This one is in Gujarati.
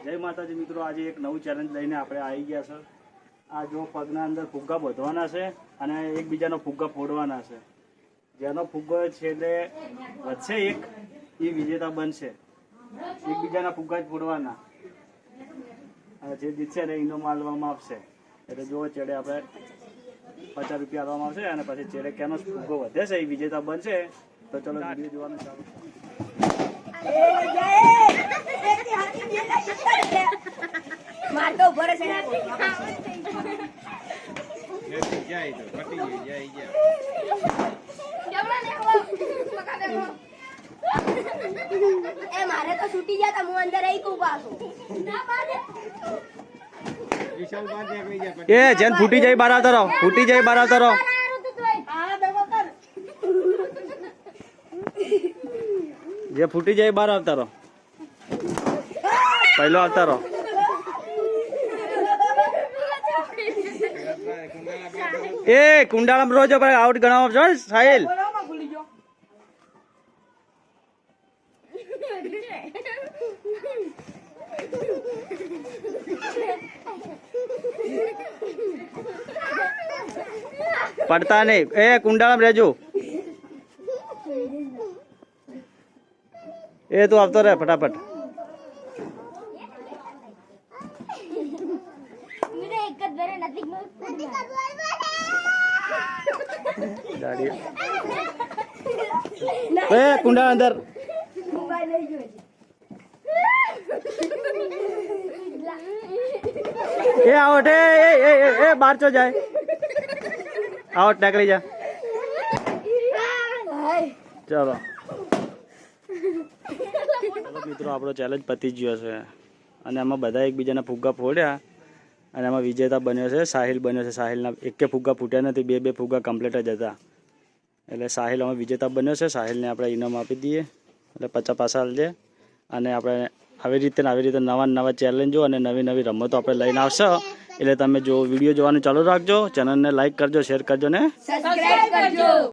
જય માતાજી મિત્રો, આજે એક નવું ચેલેન્જ લઈને આપણે આવી ગયા છે। આ જો પગના અંદર ફુગ્ગા બાંધવાના છે અને એકબીજાનો ફુગ્ગા ફોડવાના છે। જેનો ફુગ્ગો છેલ્લે વધશે એક એ વિજેતા બનશે। એકબીજાના ફુગ્ગા જ ફોડવાના અને જે જીતશે ને એનો માલવામાં આવશે। એટલે જો છેડે આપણે 50 રૂપિયા આપવામાં આવશે અને પછી છેડે કેનો ફુગ્ગો વધે છે એ વિજેતા બનશે। તો ચલો વિડીયો જોવાનું ચાલુ કરો। મારતો ભરે છે જાય તો પટી જાય એ મારે તો છૂટી ગયા તા હું અંદર આવી કઉ પાછો વિશાલ બાદ નીકળી જાય એ જેન ફૂટી જાય બહાર આવતા રહો, ફૂટી જાય બહાર આવતા રહો। જે ફૂટી જાય બહાર આવતા રહો, પહેલો આવતા રહો। એ કુંડાળામાં રોજો પર આઉટ ગણાવો છો સાહિલ। પડતા નહીં, એ કુંડાળામાં રહેજો। એ તું આવતો રહે ફટાફટ। એ કુંડા અંદર એ આવટ એ બાર ચો જાય આવટ નીકળી જા। ચલો મિત્રો, આપણો ચેલેન્જ પતી ગયો છે અને આમાં બધા એકબીજાના ફુગ્ગા ફોડ્યા અને આમાં વિજેતા બન્યો છે સાહિલ બન્યો છે। સાહિલના એકે ફુગ્ગા ફૂટ્યા નથી, બે ફુગ્ગા કમ્પ્લીટ જ હતા। એટલે સાહિલ અમે વિજેતા બન્યો છે। સાહિલને આપણે ઇનામ આપી દઈએ એટલે 50 પાસા આલજે। અને આપણે આવી રીતે નવા ચેલેન્જો અને નવી રમતો આપણે લઈને આવશો। એટલે તમે જો વિડીયો જોવાનું ચાલુ રાખજો, ચેનલને લાઈક કરજો, શેર કરજો ને સબસ્ક્રાઇબ કરજો।